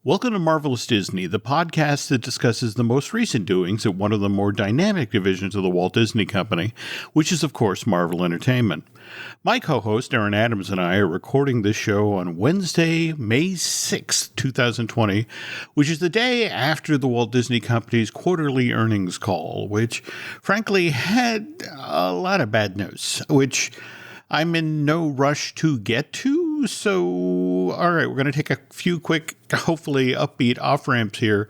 Welcome to Marvelous Disney, the podcast that discusses the most recent doings at one of the more dynamic divisions of the Walt Disney Company, which is, of course, Marvel Entertainment. My co-host, Aaron Adams, and I are recording this show on Wednesday, May 6th, 2020, which is the day after the Walt Disney Company's quarterly earnings call, which, frankly, had a lot of bad news, which I'm in no rush to get to. So, all right, we're going to take a few quick, hopefully upbeat off-ramps here.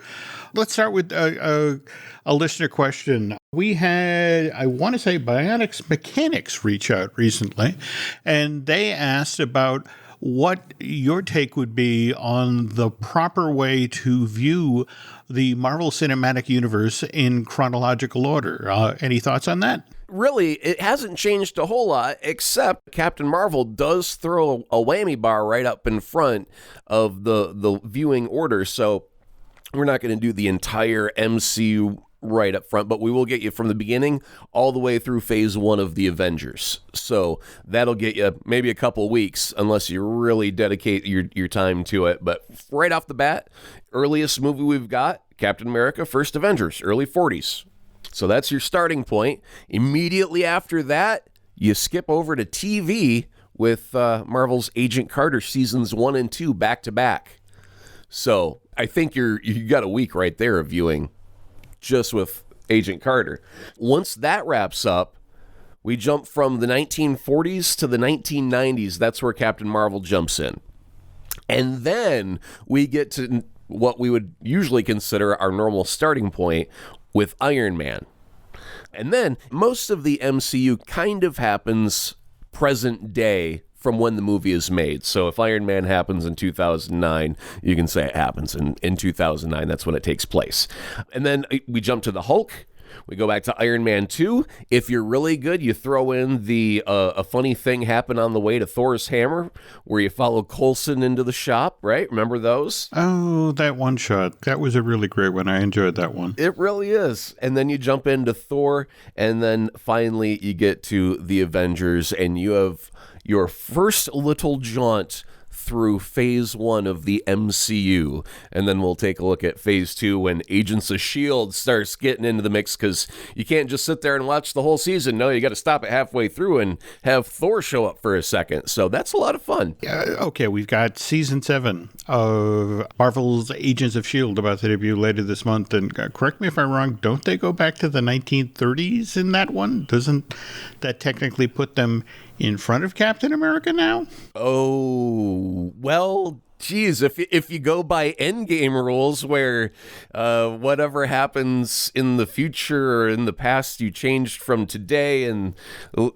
Let's start with a listener question. We had, I want to say, Bionics Mechanics reach out recently, and they asked about what your take would be on the proper way to view the Marvel Cinematic Universe in chronological order. Any thoughts on that? Really, it hasn't changed a whole lot, except Captain Marvel does throw a whammy bar right up in front of the viewing order. So we're not going to do the entire MCU right up front, but we will get you from the beginning all the way through phase one of the Avengers. So that'll get you maybe a couple weeks, unless you really dedicate your time to it. But right off the bat, earliest movie we've got, Captain America, First Avengers, early 40s. So that's your starting point. Immediately after that, you skip over to TV with Marvel's Agent Carter seasons 1 and 2 back to back. So I think you got a week right there of viewing just with Agent Carter. Once that wraps up, we jump from the 1940s to the 1990s. That's where Captain Marvel jumps in. And then we get to what we would usually consider our normal starting point with Iron Man. And then most of the MCU kind of happens present day from when the movie is made. So if Iron Man happens in 2009, you can say it happens in 2009. That's when it takes place. And then we jump to the Hulk. We go back to Iron Man 2. If you're really good, you throw in the a funny thing happened on the way to Thor's hammer, where you follow Coulson into the shop, right? Remember those? Oh, that one shot. That was a really great one. I enjoyed that one. It really is. And then you jump into Thor, and then finally you get to the Avengers, and you have your first little jaunt through phase one of the MCU. And then we'll take a look at phase two when Agents of S.H.I.E.L.D. starts getting into the mix, because you can't just sit there and watch the whole season. No, you got to stop it halfway through and have Thor show up for a second. So that's a lot of fun. Okay, we've got season 7 of Marvel's Agents of S.H.I.E.L.D. about to debut later this month. And correct me if I'm wrong, don't they go back to the 1930s in that one? Doesn't that technically put them in front of Captain America now? Oh, well, geez, if you go by Endgame rules, where whatever happens in the future or in the past, you changed from today, and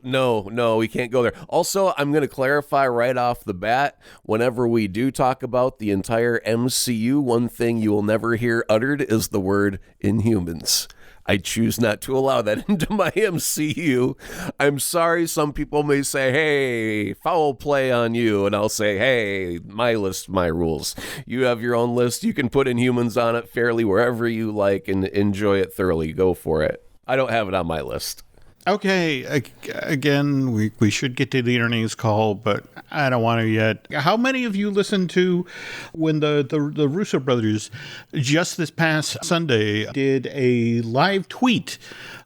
no, we can't go there. Also, I'm going to clarify right off the bat, whenever we do talk about the entire MCU, one thing you will never hear uttered is the word Inhumans. I choose not to allow that into my MCU. I'm sorry, some people may say, hey, foul play on you. And I'll say, hey, my list, my rules. You have your own list. You can put Inhumans on it fairly wherever you like and enjoy it thoroughly. Go for it. I don't have it on my list. Okay, again, we should get to the earnings call, but I don't want to yet. How many of you listened to when the Russo brothers just this past Sunday did a live tweet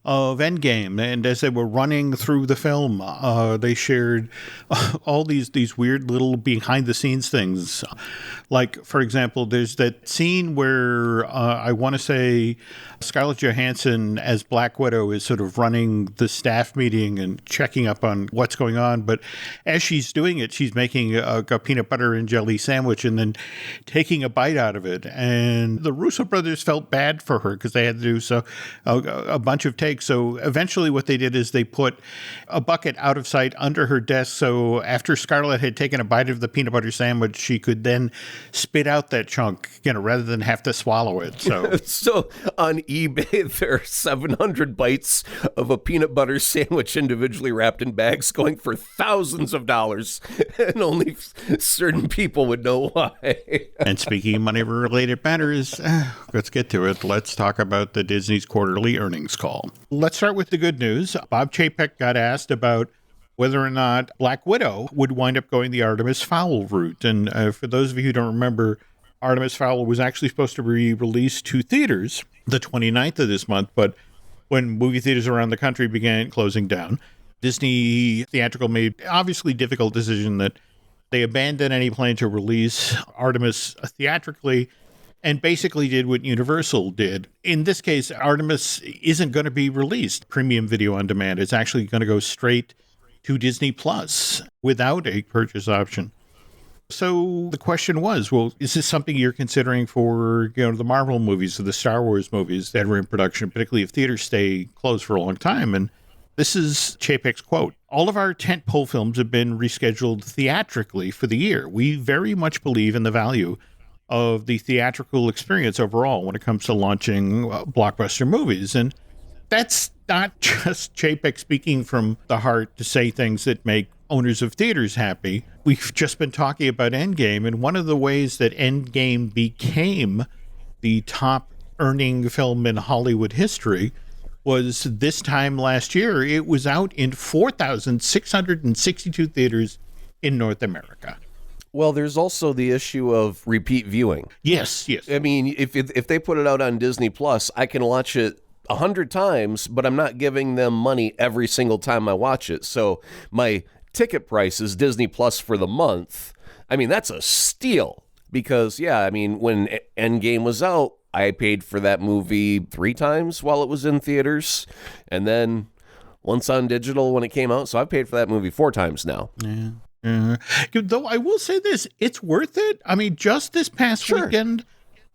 of Endgame, and as they were running through the film, they shared all these weird little behind-the-scenes things. Like, for example, there's that scene where I want to say Scarlett Johansson as Black Widow is sort of running the staff meeting and checking up on what's going on, but as she's doing it, she's making a peanut butter and jelly sandwich and then taking a bite out of it. And the Russo brothers felt bad for her because they had to do a bunch of takes. So eventually what they did is they put a bucket out of sight under her desk, so after Scarlett had taken a bite of the peanut butter sandwich, she could then spit out that chunk, rather than have to swallow it. So so on eBay, there are 700 bites of a peanut butter sandwich individually wrapped in bags going for thousands of dollars, and only certain people would know why. And speaking of money-related matters, let's get to it. Let's talk about the Disney's quarterly earnings call. Let's start with the good news. Bob Chapek got asked about whether or not Black Widow would wind up going the Artemis Fowl route. And for those of you who don't remember, Artemis Fowl was actually supposed to be released to theaters the 29th of this month, but when movie theaters around the country began closing down, Disney Theatrical made obviously difficult decision that they abandoned any plan to release Artemis theatrically and basically did what Universal did. In this case, Artemis isn't going to be released premium video on demand. It's actually going to go straight to Disney Plus without a purchase option. So the question was, well, is this something you're considering for, the Marvel movies or the Star Wars movies that are in production, particularly if theaters stay closed for a long time? And this is Chapek's quote. All of our tentpole films have been rescheduled theatrically for the year. We very much believe in the value of the theatrical experience overall when it comes to launching blockbuster movies. And that's not just Chapek speaking from the heart to say things that make owners of theaters happy. We've just been talking about Endgame, and one of the ways that Endgame became the top earning film in Hollywood history was this time last year. It was out in 4,662 theaters in North America. Well, there's also the issue of repeat viewing. Yes. I mean, if they put it out on Disney Plus, I can watch it 100 times, but I'm not giving them money every single time I watch it. So my ticket price is Disney Plus for the month. I mean, that's a steal because, when Endgame was out, I paid for that movie 3 times while it was in theaters, and then once on digital when it came out. So I've paid for that movie 4 times now. Yeah. Though I will say this, it's worth it. I mean, just this past weekend,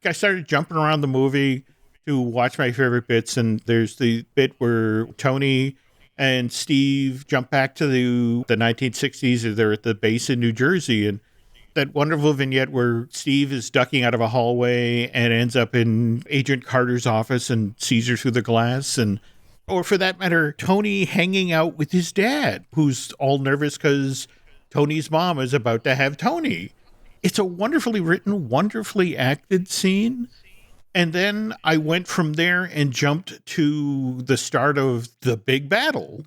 I started jumping around the movie to watch my favorite bits, and there's the bit where Tony and Steve jump back to the 1960s. They're at the base in New Jersey, and that wonderful vignette where Steve is ducking out of a hallway and ends up in Agent Carter's office and sees her through the glass. Or for that matter, Tony hanging out with his dad, who's all nervous because Tony's mom is about to have Tony. It's a wonderfully written, wonderfully acted scene. And then I went from there and jumped to the start of the big battle.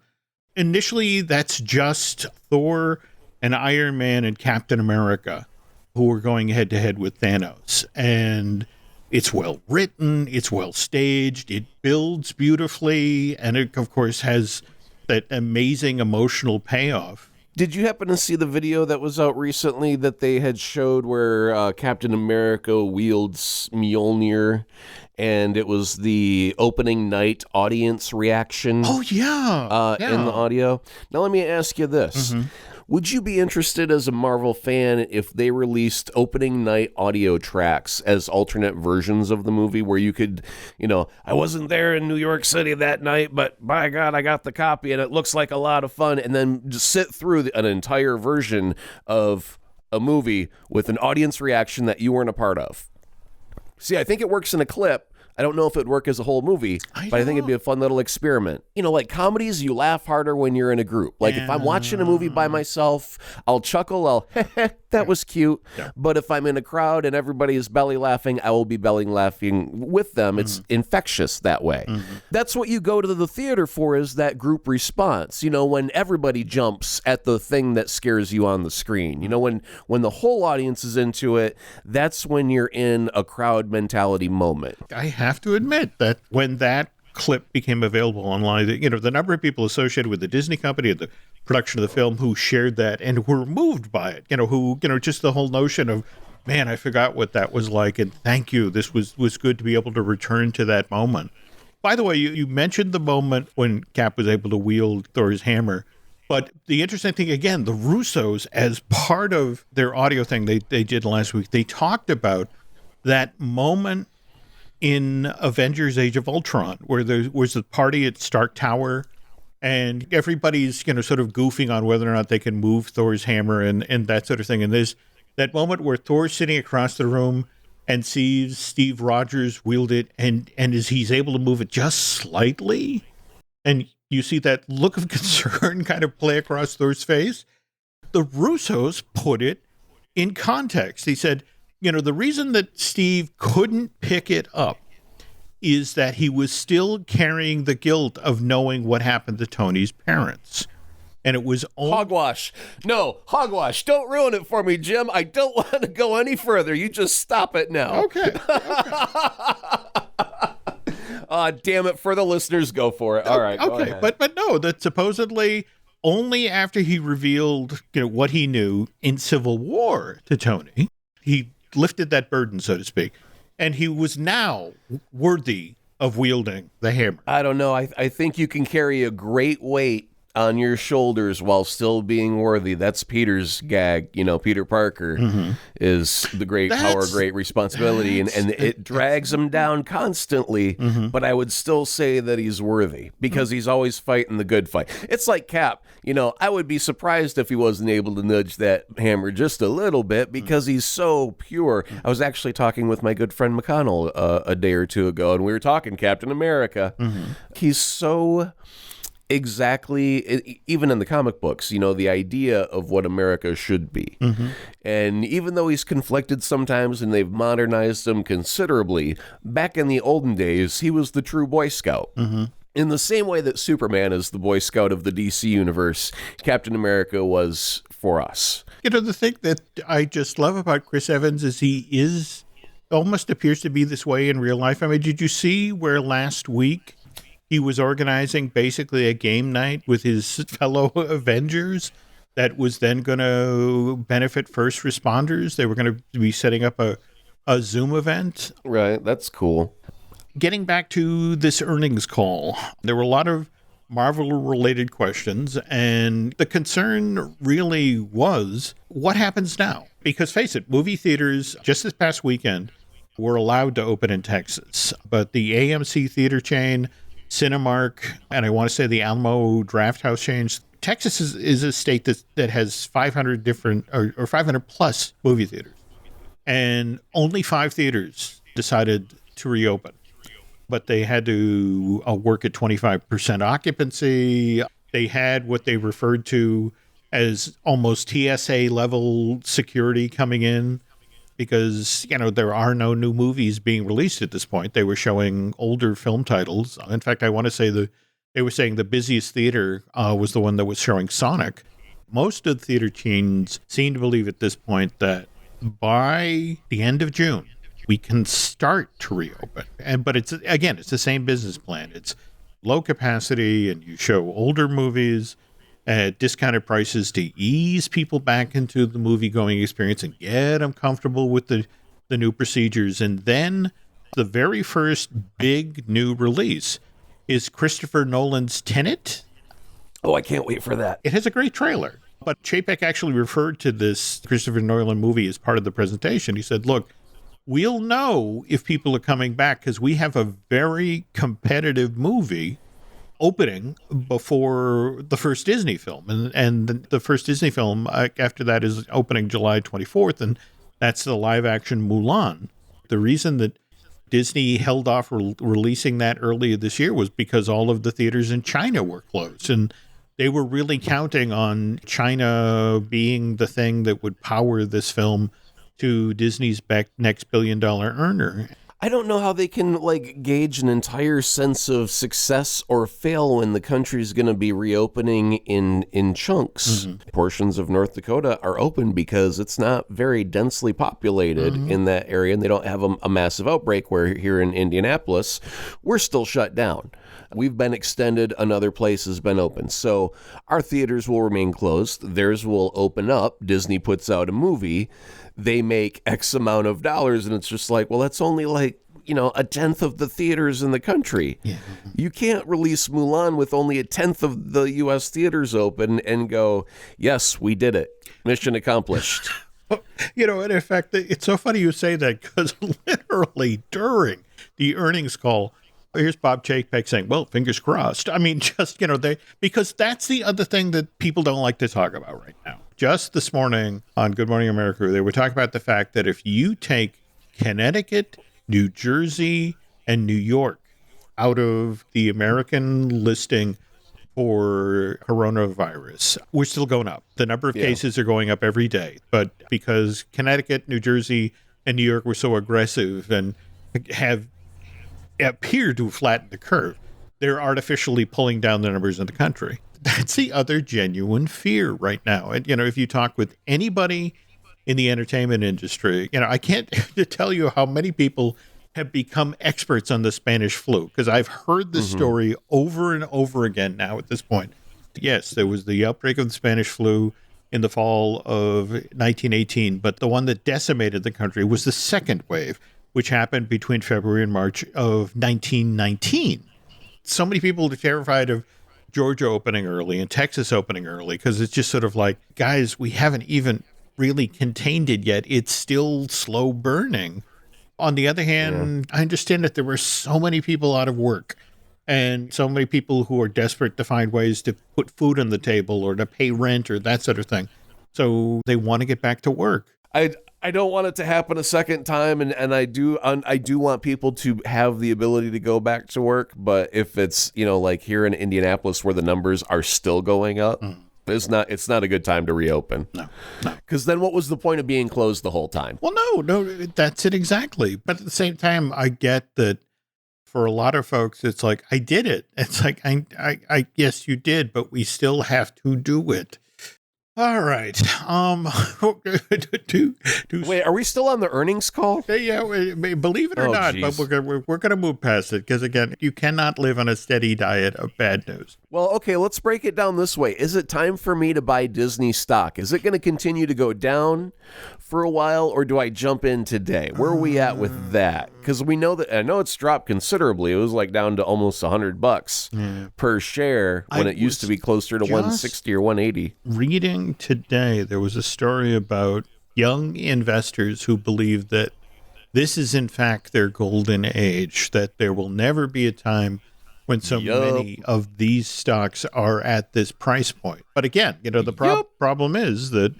Initially, that's just Thor and Iron Man and Captain America who are going head to head with Thanos. And it's well written, it's well staged, it builds beautifully, and it, of course, has that amazing emotional payoff. Did you happen to see the video that was out recently that they had showed where Captain America wields Mjolnir, and it was the opening night audience reaction? Oh, yeah. In the audio. Now, let me ask you this. Mm-hmm. Would you be interested as a Marvel fan if they released opening night audio tracks as alternate versions of the movie where you could, I wasn't there in New York City that night, but by God, I got the copy and it looks like a lot of fun, and then just sit through an entire version of a movie with an audience reaction that you weren't a part of? See, I think it works in a clip. I don't know if it'd work as a whole movie, but I think it'd be a fun little experiment. Like comedies, you laugh harder when you're in a group. Like if I'm watching a movie by myself, I'll chuckle, that was cute. Yeah. But if I'm in a crowd and everybody is belly laughing, I will be belly laughing with them. It's infectious that way. Mm-hmm. That's what you go to the theater for, is that group response. When everybody jumps at the thing that scares you on the screen. When the whole audience is into it, that's when you're in a crowd mentality moment. I have to admit that when that clip became available online, the number of people associated with the Disney company and the production of the film who shared that and were moved by it, just the whole notion of, man, I forgot what that was like, and thank you. This was good to be able to return to that moment. By the way, you mentioned the moment when Cap was able to wield Thor's hammer, but the interesting thing, again, the Russos, as part of their audio thing they did last week, they talked about that moment in Avengers Age of Ultron, where there was the party at Stark Tower, and everybody's, sort of goofing on whether or not they can move Thor's hammer and that sort of thing. And there's that moment where Thor's sitting across the room and sees Steve Rogers wield it, and he's able to move it just slightly. And you see that look of concern kind of play across Thor's face. The Russos put it in context. He said, the reason that Steve couldn't pick it up is that he was still carrying the guilt of knowing what happened to Tony's parents. And it was Hogwash. No, hogwash. Don't ruin it for me, Jim. I don't want to go any further. You just stop it now. Okay. Damn it. For the listeners, go for it. All right. Okay. But no, that supposedly only after he revealed, what he knew in Civil War to Tony, he lifted that burden, so to speak, and he was now worthy of wielding the hammer. I don't know. I think you can carry a great weight on your shoulders while still being worthy. That's Peter's gag. Peter Parker is the great power, great responsibility, and it drags him down constantly, but I would still say that he's worthy because he's always fighting the good fight. It's like Cap. I would be surprised if he wasn't able to nudge that hammer just a little bit because he's so pure. I was actually talking with my good friend McConnell a day or two ago, and we were talking Captain America. He's so... exactly, even in the comic books, the idea of what America should be. And even though he's conflicted sometimes and they've modernized him considerably, back in the olden days, he was the true Boy Scout. In the same way that Superman is the Boy Scout of the DC universe, Captain America was for us. The thing that I just love about Chris Evans is he almost appears to be this way in real life. I mean, did you see where last week he was organizing basically a game night with his fellow Avengers that was then going to benefit first responders? They were going to be setting up a Zoom event. Right, that's cool. Getting back to this earnings call, there were a lot of Marvel-related questions, and the concern really was, what happens now? Because face it, movie theaters just this past weekend were allowed to open in Texas, but the AMC theater chain, Cinemark, and I want to say the Alamo Drafthouse chains. Texas is a state that has 500 different or 500 plus movie theaters, and only 5 theaters decided to reopen, but they had to work at 25% occupancy. They had what they referred to as almost TSA level security coming in, because, there are no new movies being released at this point. They were showing older film titles. In fact, I want to say they were saying the busiest theater was the one that was showing Sonic. Most of the theater chains seem to believe at this point that by the end of June, we can start to reopen. But it's the same business plan. It's low capacity, and you show older movies at discounted prices to ease people back into the movie-going experience and get them comfortable with the new procedures. And then the very first big new release is Christopher Nolan's Tenet. Oh, I can't wait for that. It has a great trailer. But Chapek actually referred to this Christopher Nolan movie as part of the presentation. He said, look, we'll know if people are coming back because we have a very competitive movie opening before the first Disney film. And the first Disney film after that is opening July 24th, and that's the live-action Mulan. The reason that Disney held off releasing that earlier this year was because all of the theaters in China were closed, and they were really counting on China being the thing that would power this film to Disney's next billion-dollar earner. I don't know how they can gauge an entire sense of success or fail when the country's going to be reopening in chunks. Portions of North Dakota are open because it's not very densely populated in that area, and they don't have a massive outbreak, where here in Indianapolis, we're still shut down. We've been extended, another place has been open. So our theaters will remain closed. Theirs will open up. Disney puts out a movie. They make X amount of dollars, and it's just well, that's only a tenth of the theaters in the country. Yeah. You can't release Mulan with only a tenth of the U.S. theaters open and go, yes, we did it. Mission accomplished. And in fact, it's so funny you say that, because literally during the earnings call, here's Bob Chapek saying, well, fingers crossed. I mean, just, because that's the other thing that people don't like to talk about right now. Just this morning on Good Morning America, they were talking about the fact that if you take Connecticut, New Jersey, and New York out of the American listing for coronavirus, we're still going up. The number of cases are going up every day. But because Connecticut, New Jersey, and New York were so aggressive and have appeared to flatten the curve, they're artificially pulling down the numbers in the country. That's the other genuine fear right now. And, if you talk with anybody in the entertainment industry, I can't tell you how many people have become experts on the Spanish flu, because I've heard the story over and over again now at this point. Yes, there was the outbreak of the Spanish flu in the fall of 1918, but the one that decimated the country was the second wave, which happened between February and March of 1919. So many people are terrified of Georgia opening early and Texas opening early, because it's just sort of like, guys, we haven't even really contained it yet. It's still slow burning. On the other hand, I understand that there were so many people out of work and so many people who are desperate to find ways to put food on the table or to pay rent or that sort of thing. So they want to get back to work. I don't want it to happen a second time, and I do want people to have the ability to go back to work. But if it's, like here in Indianapolis where the numbers are still going up, it's not a good time to reopen. No. Because then what was the point of being closed the whole time? Well, no, that's it exactly. But at the same time, I get that for a lot of folks, it's like, I did it. It's like, I yes, you did, but we still have to do it. All right. Wait, are we still on the earnings call? Yeah, believe it or not, geez. but we're going to move past it, because again, you cannot live on a steady diet of bad news. Well, okay, let's break it down this way. Is it time for me to buy Disney stock? Is it going to continue to go down for a while, or do I jump in today? Where are we at with that? Because I know it's dropped considerably. It was like down to almost $100 per share when it used to be closer to 160 or 180. Reading today, there was a story about young investors who believe that this is in fact their golden age, that there will never be a time when so many of these stocks are at this price point. But again, the problem is that,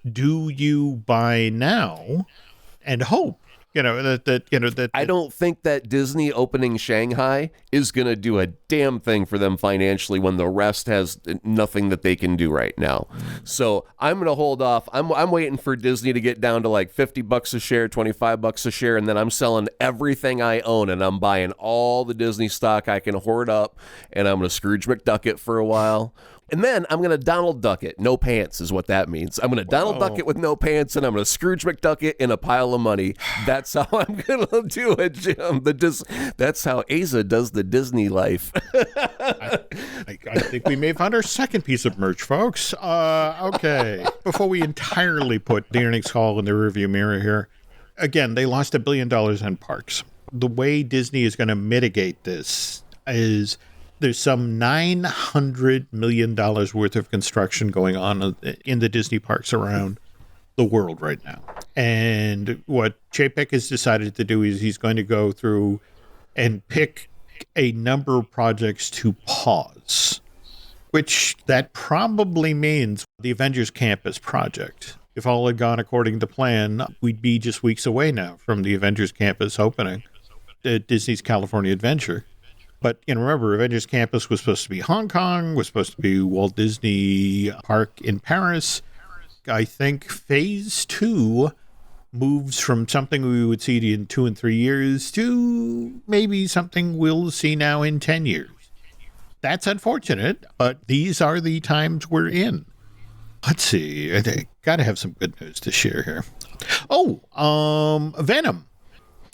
do you buy now and hope that I don't think that Disney opening Shanghai is going to do a damn thing for them financially when the rest has nothing that they can do right now. So I'm going to hold off. I'm waiting for Disney to get down to like $50 a share, $25 a share, and then I'm selling everything I own, and I'm buying all the Disney stock I can hoard up, and I'm going to Scrooge McDuck it for a while. And then I'm going to Donald Duck it. No pants is what that means. I'm going to Donald Duck it with no pants, and I'm going to Scrooge McDuck it in a pile of money. That's how I'm going to do it, Jim. That's how Asa does the Disney life. I think we may have found our second piece of merch, folks. Okay. Before we entirely put the earnings call in the rearview mirror here, again, they lost $1 billion on parks. The way Disney is going to mitigate this is there's some $900 million worth of construction going on in the Disney parks around the world right now. And what Chapek has decided to do is he's going to go through and pick a number of projects to pause, which that probably means the Avengers Campus project. If all had gone according to plan, we'd be just weeks away now from the Avengers Campus opening at Disney's California Adventure. But remember, Avengers Campus was supposed to be Hong Kong, was supposed to be Walt Disney Park in Paris. I think Phase 2 moves from something we would see in 2 and 3 years to maybe something we'll see now in 10 years. That's unfortunate, but these are the times we're in. Let's see. I got to have some good news to share here. Venom.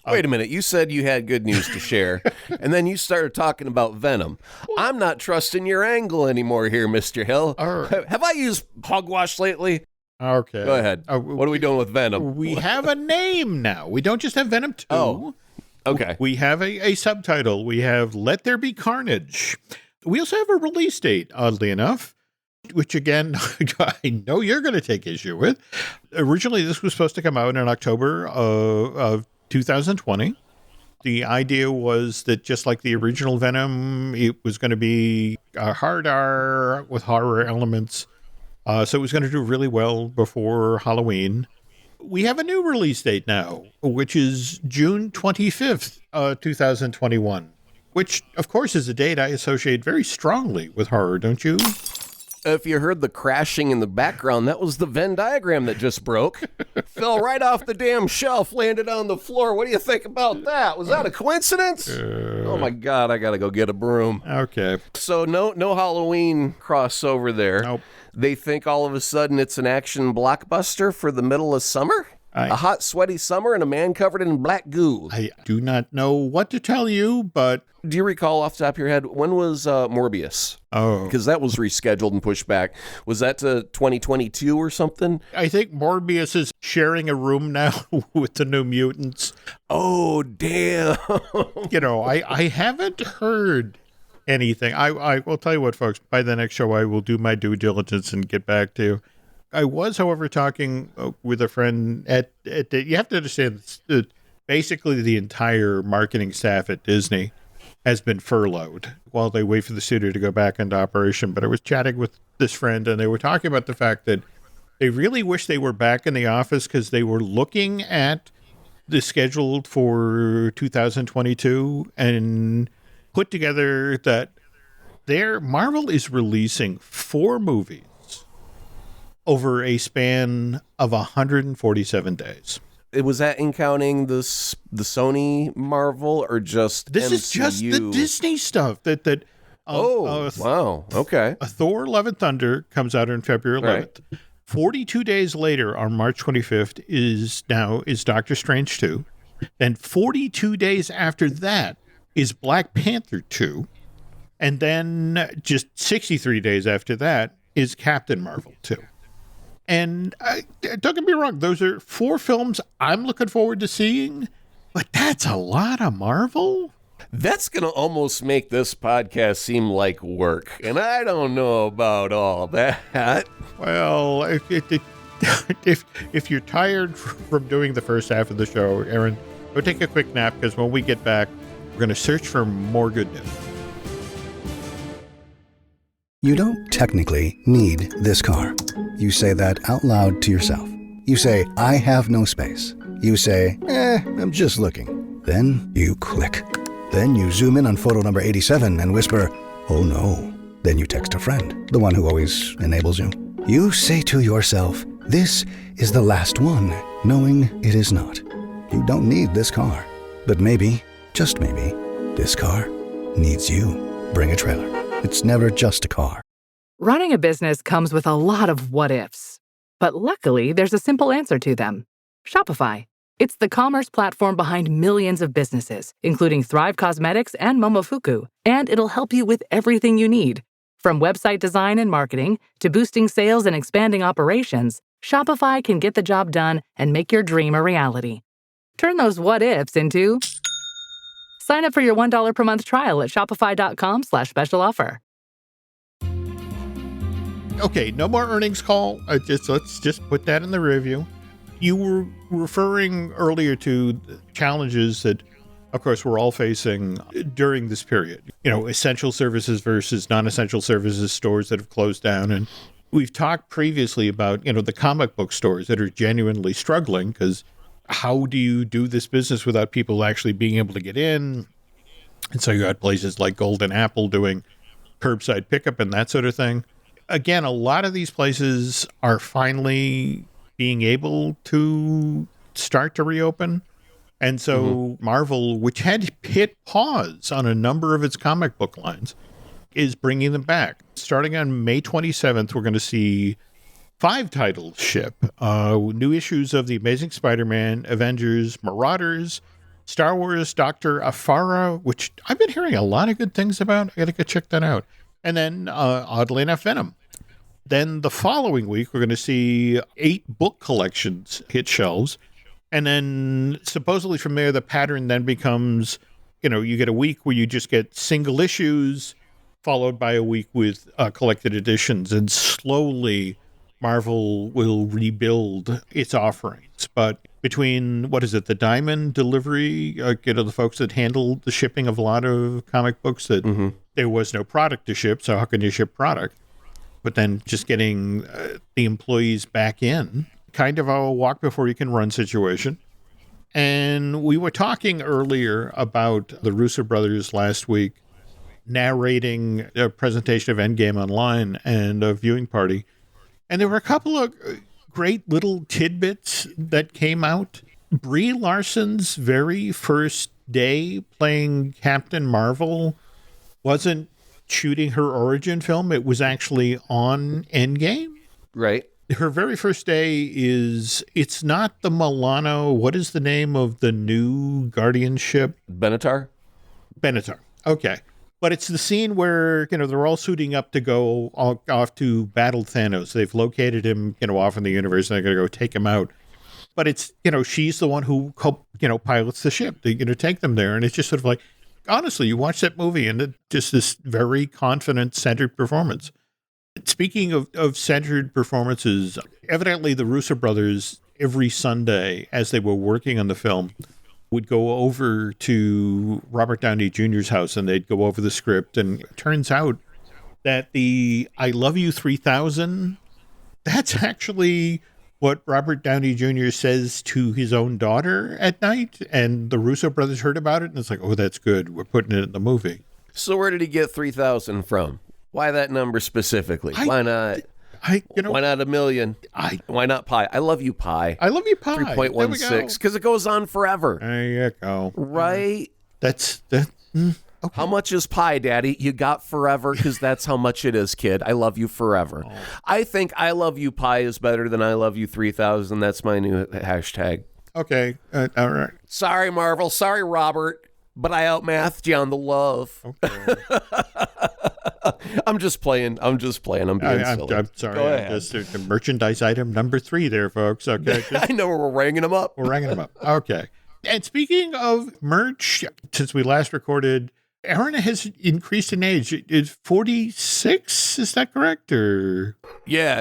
Wait a minute. You said you had good news to share, and then you started talking about Venom. I'm not trusting your angle anymore here, Mr. Hill. Have I used hogwash lately? Okay. Go ahead. What are we doing with Venom? We have a name now. We don't just have Venom 2. Oh, okay. We have a subtitle. We have Let There Be Carnage. We also have a release date, oddly enough, which, again, I know you're going to take issue with. Originally, this was supposed to come out in October of 2020. The idea was that just like the original Venom, it was going to be a hard R with horror elements. So it was going to do really well before Halloween. We have a new release date now, which is June 25th, 2021, which, of course, is a date I associate very strongly with horror, don't you? If you heard the crashing in the background, that was the Venn diagram that just broke. Fell right off the damn shelf, landed on the floor. What do you think about that? Was that a coincidence? Oh my God, I gotta go get a broom. Okay. So no Halloween crossover there. Nope. They think all of a sudden it's an action blockbuster for the middle of summer? A hot, sweaty summer and a man covered in black goo. I do not know what to tell you, but... Do you recall off the top of your head, when was Morbius? Oh. Because that was rescheduled and pushed back. Was that to 2022 or something? I think Morbius is sharing a room now with the New Mutants. Oh, damn. I haven't heard anything. I will tell you what, folks, by the next show, I will do my due diligence and get back to you. I was, however, talking with a friend you have to understand that basically the entire marketing staff at Disney has been furloughed while they wait for the studio to go back into operation. But I was chatting with this friend, and they were talking about the fact that they really wish they were back in the office because they were looking at the schedule for 2022 and put together that Marvel is releasing 4 movies over a span of 147 days. Was that in counting the Sony Marvel or just this MCU? Is just the Disney stuff. Wow. Okay. A Thor: Love and Thunder comes out on February 11th. Right. 42 days later, on March 25th, is Doctor Strange 2. Then 42 days after that is Black Panther 2. And then just 63 days after that is Captain Marvel 2. And don't get me wrong, those are 4 films I'm looking forward to seeing, but that's a lot of Marvel. That's going to almost make this podcast seem like work, and I don't know about all that. Well, if you're tired from doing the first half of the show, Aaron, go take a quick nap, because when we get back, we're going to search for more good news. You don't technically need this car. You say that out loud to yourself. You say, I have no space. You say, I'm just looking. Then you click. Then you zoom in on photo number 87 and whisper, oh no. Then you text a friend, the one who always enables you. You say to yourself, this is the last one, knowing it is not. You don't need this car. But maybe, just maybe, this car needs you. Bring a trailer. It's never just a car. Running a business comes with a lot of what-ifs. But luckily, there's a simple answer to them. Shopify. It's the commerce platform behind millions of businesses, including Thrive Cosmetics and Momofuku. And it'll help you with everything you need. From website design and marketing to boosting sales and expanding operations, Shopify can get the job done and make your dream a reality. Turn those what-ifs into... Sign up for your $1 per month trial at shopify.com/special offer. Okay, no more earnings call. Let's just put that in the review. You were referring earlier to the challenges that, of course, we're all facing during this period. Essential services versus non-essential services, stores that have closed down. And we've talked previously about, the comic book stores that are genuinely struggling because how do you do this business without people actually being able to get in? And so you had places like Golden Apple doing curbside pickup and that sort of thing. Again, a lot of these places are finally being able to start to reopen. And so Marvel, which had hit pause on a number of its comic book lines, is bringing them back. Starting on May 27th, we're going to see 5 titles ship. New issues of The Amazing Spider-Man, Avengers, Marauders, Star Wars, Dr. Afara, which I've been hearing a lot of good things about. I got to go check that out. And then, oddly enough, Venom. Then the following week, we're going to see 8 book collections hit shelves. And then supposedly from there, the pattern then becomes, you get a week where you just get single issues, followed by a week with collected editions. And slowly, Marvel will rebuild its offerings. But between, the Diamond delivery, the folks that handle the shipping of a lot of comic books, that there was no product to ship, so how can you ship product? But then just getting the employees back in, kind of a walk before you can run situation. And we were talking earlier about the Russo brothers last week narrating a presentation of Endgame online and a viewing party. And there were a couple of great little tidbits that came out. Brie Larson's very first day playing Captain Marvel wasn't shooting her origin film. It was actually on Endgame. Right. Her very first day it's not the Milano. What is the name of the new Guardian ship? Benatar? Benatar. Okay. But it's the scene where, they're all suiting up to go off to battle Thanos. They've located him, off in the universe, and they're going to go take him out. But it's, she's the one who, pilots the ship to, take them there. And it's just sort of like, honestly, you watch that movie and it's just this very confident, centered performance. Speaking of centered performances, evidently the Russo brothers, every Sunday, as they were working on the film, would go over to Robert Downey Jr.'s house and they'd go over the script. And it turns out that the I Love You 3000, that's actually what Robert Downey Jr. says to his own daughter at night. And the Russo brothers heard about it and it's like, oh, that's good. We're putting it in the movie. So where did he get 3,000 from? Why that number specifically? Why not? Why not a million? Why not pi? I love you, pi. I love you, pi. 3.16, because it goes on forever. There you go. Right? Okay. How much is pi, Daddy? You got forever, because that's how much it is, kid. I love you forever. Oh. I think I love you, pi is better than I love you 3,000. That's my new hashtag. Okay. All right. Sorry, Marvel. Sorry, Robert. But I outmathed you on the love. Okay. I'm just playing. I'm being silly. I'm sorry. Go ahead. Just merchandise item number 3 there, folks. Okay. I know we're ringing them up. We're ringing them up. Okay. And speaking of merch, since we last recorded, Aaron has increased in age. Is 46? Is that correct? Or yeah.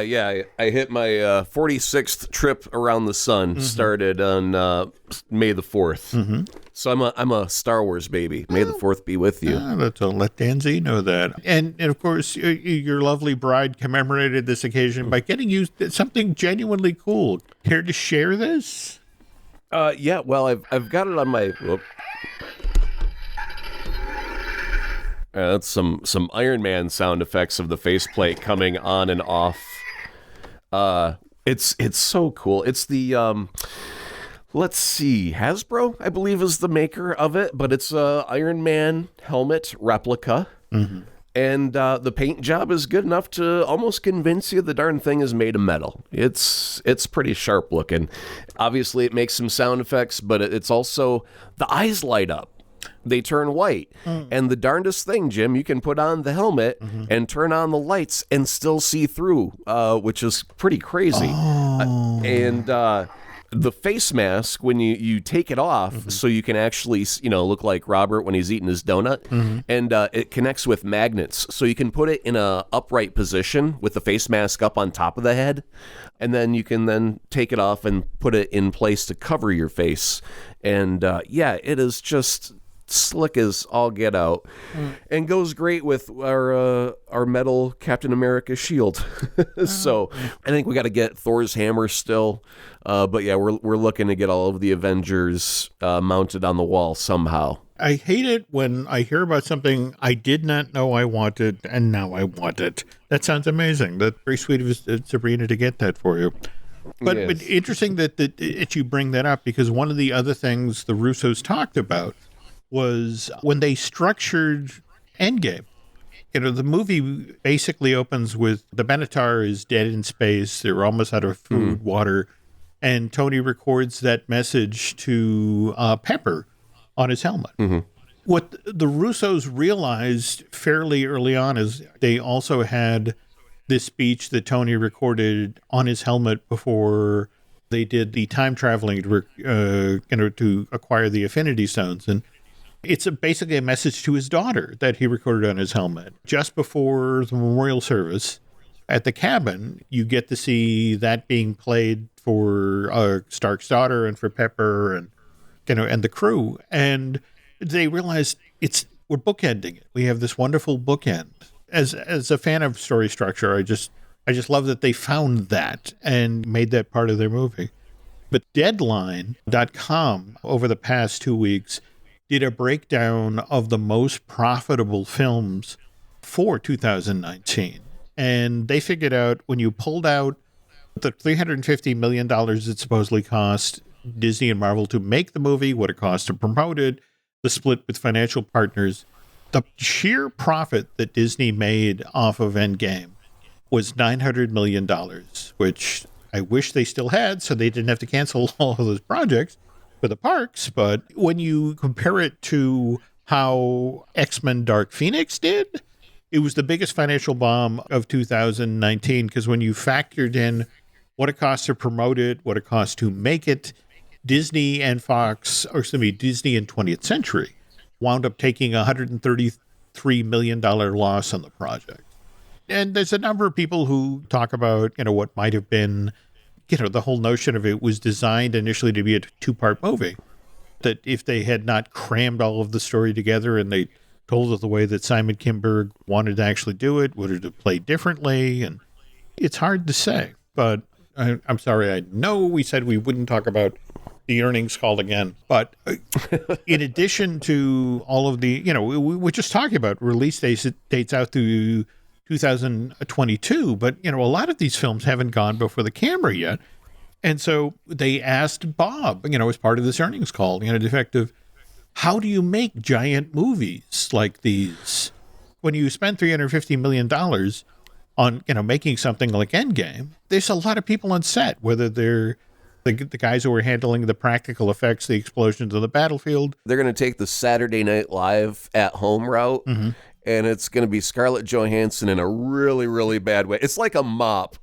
I hit my 46th trip around the sun. Mm-hmm. Started on May the 4th. Mm-hmm. So I'm a Star Wars baby. May the 4th be with you. Let Dan Z know that. And of course, your lovely bride commemorated this occasion by getting you something genuinely cool. Care to share this? Yeah. Well, I've got it on my. That's some Iron Man sound effects of the faceplate coming on and off. It's so cool. It's the let's see, Hasbro, I believe, is the maker of it, but it's a Iron Man helmet replica. Mm-hmm. And the paint job is good enough to almost convince you the darn thing is made of metal. It's pretty sharp looking. Obviously, it makes some sound effects, but it's also the eyes light up. They turn white. And the darndest thing, Jim, you can put on the helmet and turn on the lights and still see through, which is pretty crazy. And the face mask, when you take it off, so you can actually, look like Robert when he's eating his donut, and it connects with magnets. So you can put it in a upright position with the face mask up on top of the head, and then you can then take it off and put it in place to cover your face. And it is just slick as all get out, and goes great with our metal Captain America shield. So I think we got to get Thor's hammer still, but yeah, we're looking to get all of the Avengers mounted on the wall somehow. I hate it when I hear about something I did not know I wanted, and now I want it. That sounds amazing. That's very sweet of Sabrina to get that for you. But interesting that you bring that up, because one of the other things the Russos talked about was when they structured Endgame. The movie basically opens with the Benatar is dead in space. They're almost out of food, water. And Tony records that message to Pepper on his helmet. Mm-hmm. What the Russos realized fairly early on is they also had this speech that Tony recorded on his helmet before they did the time traveling to acquire the Affinity Stones. And it's basically a message to his daughter that he recorded on his helmet. Just before the memorial service at the cabin, you get to see that being played for Stark's daughter and for Pepper and the crew. And they realized we're bookending it. We have this wonderful bookend. As a fan of story structure, I just love that they found that and made that part of their movie. But Deadline.com over the past 2 weeks did a breakdown of the most profitable films for 2019. And they figured out, when you pulled out the $350 million it supposedly cost Disney and Marvel to make the movie, what it cost to promote it, the split with financial partners, the sheer profit that Disney made off of Endgame was $900 million, which I wish they still had so they didn't have to cancel all of those projects for the parks. But when you compare it to how X-Men Dark Phoenix did, it was the biggest financial bomb of 2019, because when you factored in what it costs to promote it, what it costs to make it, Disney and Fox, or excuse me, Disney and 20th Century wound up taking a $133 million loss on the project. And there's a number of people who talk about, what might have been, the whole notion of it was designed initially to be a two-part movie. That if they had not crammed all of the story together and they told it the way that Simon Kinberg wanted to actually do it, would it have played differently? And it's hard to say. But I'm sorry, I know we said we wouldn't talk about the earnings call again. But in addition to all of the, we were just talking about release dates out through 2022, but, a lot of these films haven't gone before the camera yet. And so they asked Bob, as part of this earnings call, the effect of, how do you make giant movies like these when you spend $350 million on, making something like Endgame? There's a lot of people on set, whether they're the guys who are handling the practical effects, the explosions on the battlefield. They're going to take the Saturday Night Live at home route, and it's going to be Scarlett Johansson in a really, really bad way. It's like a mop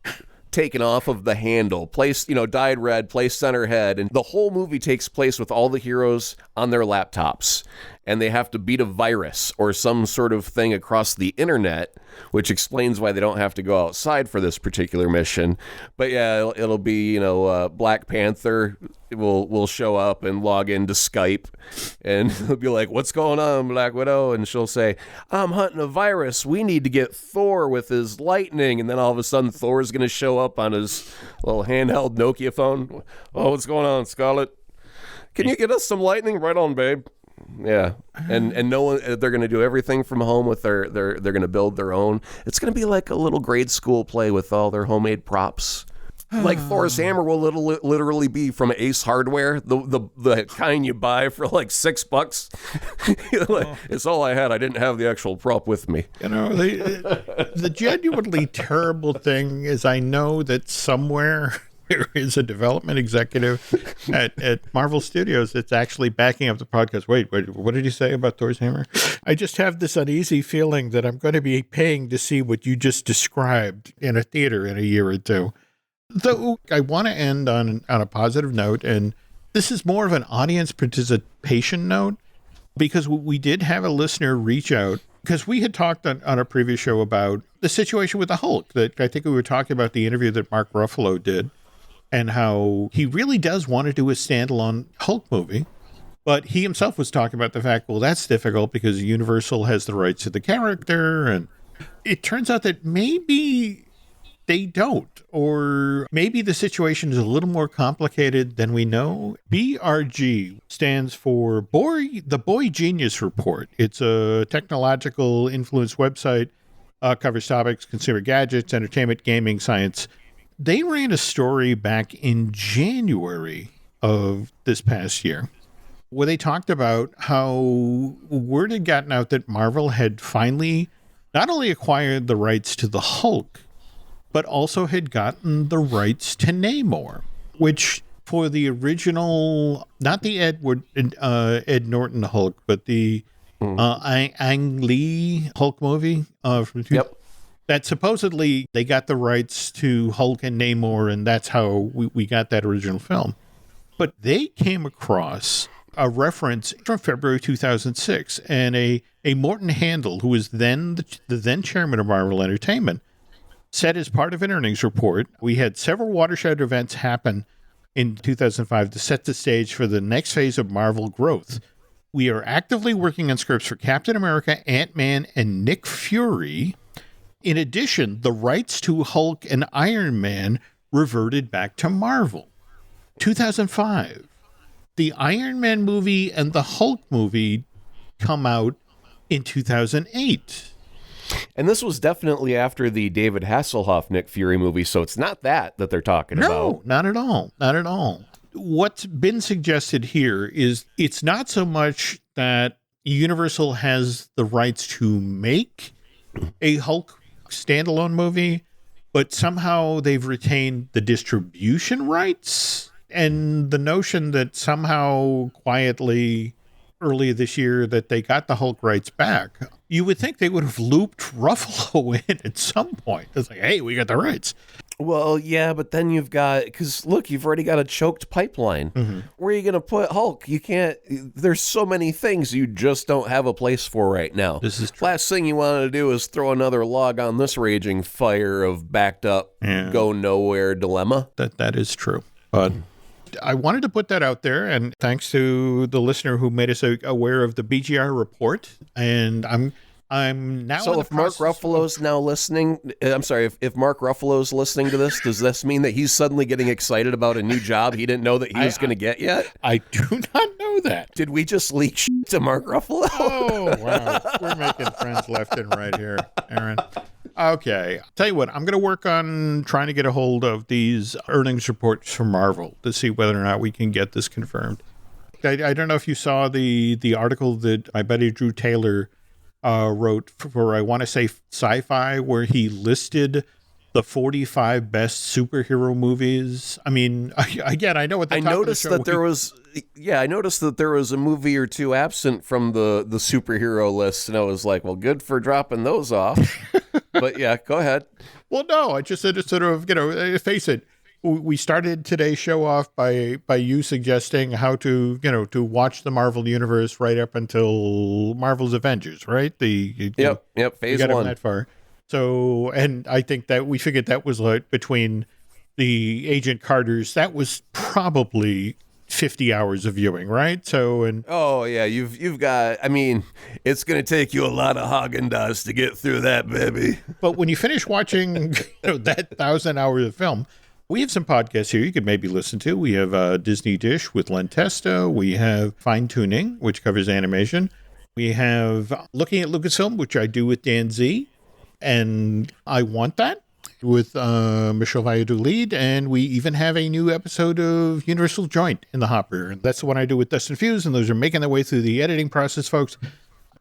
taken off of the handle, placed, dyed red, placed on her head, and the whole movie takes place with all the heroes on their laptops, and they have to beat a virus or some sort of thing across the internet, which explains why they don't have to go outside for this particular mission. But yeah, it'll be, Black Panther will show up and log into Skype, and he'll be like, "What's going on, Black Widow?" And she'll say, "I'm hunting a virus. We need to get Thor with his lightning." And then all of a sudden, Thor's going to show up on his little handheld Nokia phone. "Oh, what's going on, Scarlett? Can you get us some lightning?" "Right on, babe." Yeah, and no one. They're going to do everything from home with they're going to build their own. It's going to be like a little grade school play with all their homemade props. Like Thor's hammer will literally be from Ace Hardware, the kind you buy for like $6. It's all I had. I didn't have the actual prop with me. The genuinely terrible thing is, I know that somewhere there is a development executive at Marvel Studios that's actually backing up the podcast. Wait, what did you say about Thor's hammer? I just have this uneasy feeling that I'm going to be paying to see what you just described in a theater in a year or two. Though I want to end on a positive note, and this is more of an audience participation note, because we did have a listener reach out, because we had talked on a previous show about the situation with the Hulk, that I think we were talking about the interview that Mark Ruffalo did, and how he really does want to do a standalone Hulk movie. But he himself was talking about the fact, well, that's difficult because Universal has the rights to the character. And it turns out that maybe they don't, or maybe the situation is a little more complicated than we know. BRG stands for the Boy Genius Report. It's a technological influence website, covers topics, consumer gadgets, entertainment, gaming, science. They ran a story back in January of this past year where they talked about how word had gotten out that Marvel had finally not only acquired the rights to the Hulk, but also had gotten the rights to Namor, which for the original, not the Ed Norton Hulk, but the Ang Lee Hulk movie from that supposedly they got the rights to Hulk and Namor, and that's how we got that original film. But they came across a reference from February 2006, and a Morton Handel, who was then the then chairman of Marvel Entertainment, said as part of an earnings report, we had several watershed events happen in 2005 to set the stage for the next phase of Marvel growth. We are actively working on scripts for Captain America, Ant-Man, and Nick Fury. In addition, the rights to Hulk and Iron Man reverted back to Marvel. 2005, the Iron Man movie and the Hulk movie come out in 2008. And this was definitely after the David Hasselhoff Nick Fury movie, so it's not that they're talking about. No, not at all. Not at all. what's been suggested here is it's not so much that Universal has the rights to make a Hulk standalone movie, but somehow they've retained the distribution rights, and the notion that somehow quietly earlier this year that they got the Hulk rights back. You would think they would have looped Ruffalo in at some point. It's like, hey, we got the rights. Well, yeah, but then you've got, because look, you've already got a choked pipeline. Where are you going to put Hulk? You can't, there's so many things you just don't have a place for right now. This is true. Last thing you want to do is throw another log on this raging fire of backed up, go nowhere dilemma. That is true. But I wanted to put that out there, and thanks to the listener who made us aware of the BGR report. And I'm now. So if Mark Ruffalo's now listening, I'm sorry, if Mark Ruffalo's listening to this, does this mean that he's suddenly getting excited about a new job he didn't know that he was going to get yet? I do not know that. Did we just leak shit to Mark Ruffalo? Oh, wow. We're making friends left and right here, Aaron. Okay. Tell you what, I'm going to work on trying to get a hold of these earnings reports from Marvel to see whether or not we can get this confirmed. I don't know if you saw the article that my buddy Drew Taylor wrote for, I want to say, Sci-Fi, where he listed the 45 best superhero movies. I mean, again, I know what the top noticed of the show that there was. Yeah, I noticed that there was a movie or two absent from the superhero list, and I was like, well, good for dropping those off. But yeah, go ahead. Well, no, I just sort of, face it. We started today's show off by you suggesting how to, to watch the Marvel Universe right up until Marvel's Avengers, right? Yep, phase got one. That far. So, and I think that we figured that was like between the Agent Carters, that was probably 50 hours of viewing, right? So, and oh yeah, you've got. I mean, it's going to take you a lot of Haagen-Dazs to get through that, baby. But when you finish watching that 1,000 hours of film, we have some podcasts here you could maybe listen to. We have Disney Dish with Len Testa. We have Fine Tuning, which covers animation. We have Looking at Lucasfilm, which I do with Dan Z, and I Want That with Michelle Valladolid lead. And we even have a new episode of Universal Joint in the hopper. And that's the one I do with Dustin Fuse, and those are making their way through the editing process, folks.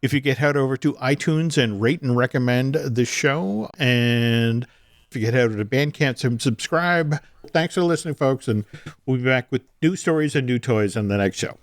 If you get head over to iTunes and rate and recommend the show, and if you get head over to Bandcamp and subscribe. Thanks for listening, folks, and we'll be back with new stories and new toys on the next show.